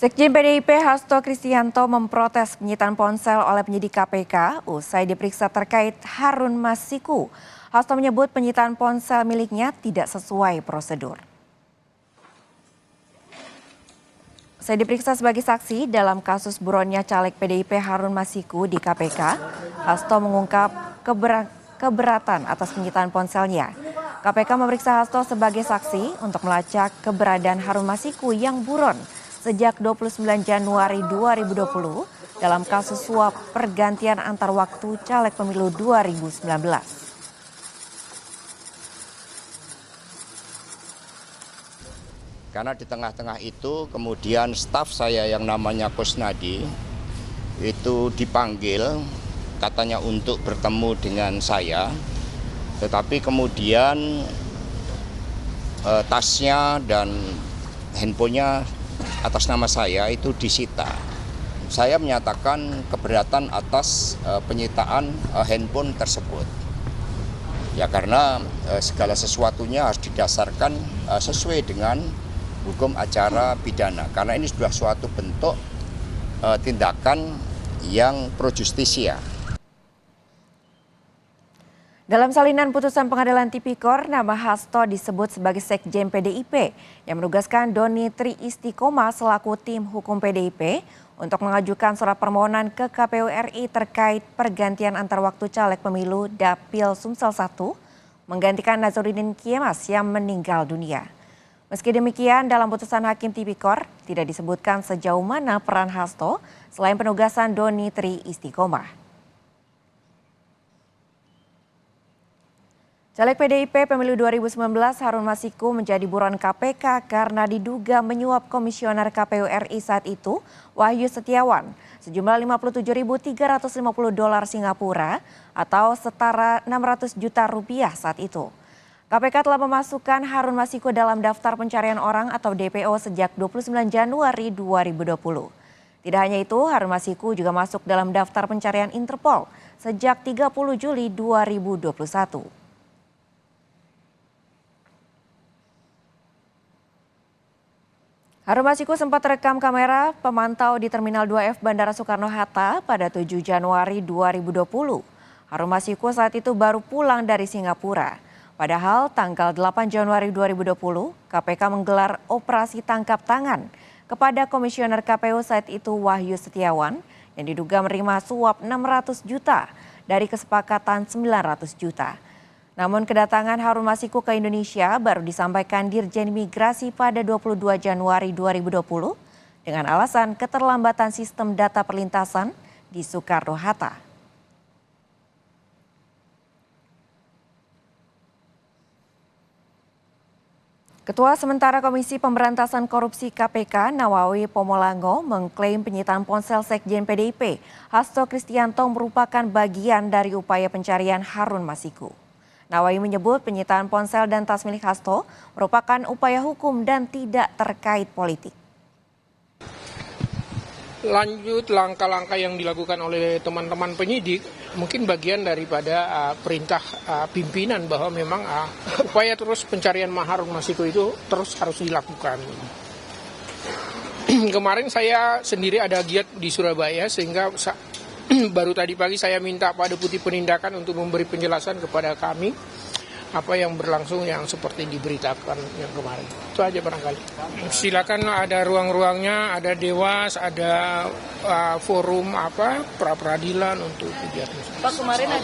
Sekjen PDIP Hasto Kristianto memprotes penyitaan ponsel oleh penyidik KPK usai diperiksa terkait Harun Masiku. Hasto menyebut penyitaan ponsel miliknya tidak sesuai prosedur. Usai diperiksa sebagai saksi dalam kasus buronnya caleg PDIP Harun Masiku di KPK, Hasto mengungkap keberatan atas penyitaan ponselnya. KPK memeriksa Hasto sebagai saksi untuk melacak keberadaan Harun Masiku yang buron sejak 29 Januari 2020 dalam kasus suap pergantian antar waktu caleg pemilu 2019. Karena di tengah-tengah itu kemudian staf saya yang namanya Kusnadi itu dipanggil katanya untuk bertemu dengan saya, tetapi kemudian tasnya dan handphonenya atas nama saya itu disita. Saya menyatakan keberatan atas penyitaan handphone tersebut. Ya karena segala sesuatunya harus didasarkan sesuai dengan hukum acara pidana. Karena ini sudah suatu bentuk tindakan yang pro justisia. Dalam salinan putusan pengadilan Tipikor, nama Hasto disebut sebagai Sekjen PDIP yang menugaskan Doni Tri Istiqomah selaku tim hukum PDIP untuk mengajukan surat permohonan ke KPU RI terkait pergantian antar waktu caleg pemilu Dapil Sumsel 1 menggantikan Nazarudin Kiemas yang meninggal dunia. Meski demikian, dalam putusan Hakim Tipikor tidak disebutkan sejauh mana peran Hasto selain penugasan Doni Tri Istiqomah. Caleg PDIP pemilu 2019 Harun Masiku menjadi buron KPK karena diduga menyuap komisioner KPU RI saat itu, Wahyu Setiawan, sejumlah $57.350 Singapura atau setara 600 juta rupiah saat itu. KPK telah memasukkan Harun Masiku dalam daftar pencarian orang atau DPO sejak 29 Januari 2020. Tidak hanya itu, Harun Masiku juga masuk dalam daftar pencarian Interpol sejak 30 Juli 2021. Harun Masiku sempat terekam kamera pemantau di Terminal 2F Bandara Soekarno-Hatta pada 7 Januari 2020. Harun Masiku saat itu baru pulang dari Singapura. Padahal tanggal 8 Januari 2020, KPK menggelar operasi tangkap tangan kepada komisioner KPU saat itu Wahyu Setiawan yang diduga menerima suap 600 juta dari kesepakatan 900 juta. Namun kedatangan Harun Masiku ke Indonesia baru disampaikan Dirjen Imigrasi pada 22 Januari 2020 dengan alasan keterlambatan sistem data perlintasan di Soekarno-Hatta. Ketua Sementara Komisi Pemberantasan Korupsi KPK Nawawi Pomolango mengklaim penyitaan ponsel Sekjen PDIP Hasto Kristianto merupakan bagian dari upaya pencarian Harun Masiku. Nawawi menyebut penyitaan ponsel dan tas milik Hasto merupakan upaya hukum dan tidak terkait politik. Lanjut langkah-langkah yang dilakukan oleh teman-teman penyidik mungkin bagian daripada perintah pimpinan bahwa memang upaya terus pencarian Harun Masiku itu terus harus dilakukan. Kemarin saya sendiri ada giat di Surabaya sehingga baru tadi pagi saya minta Pak Deputi Penindakan untuk memberi penjelasan kepada kami apa yang berlangsung yang seperti diberitakan yang kemarin. Itu aja barangkali. Silakan ada ruang-ruangnya, ada dewas, ada forum pra peradilan untuk kegiatan. Pak, kemarin ada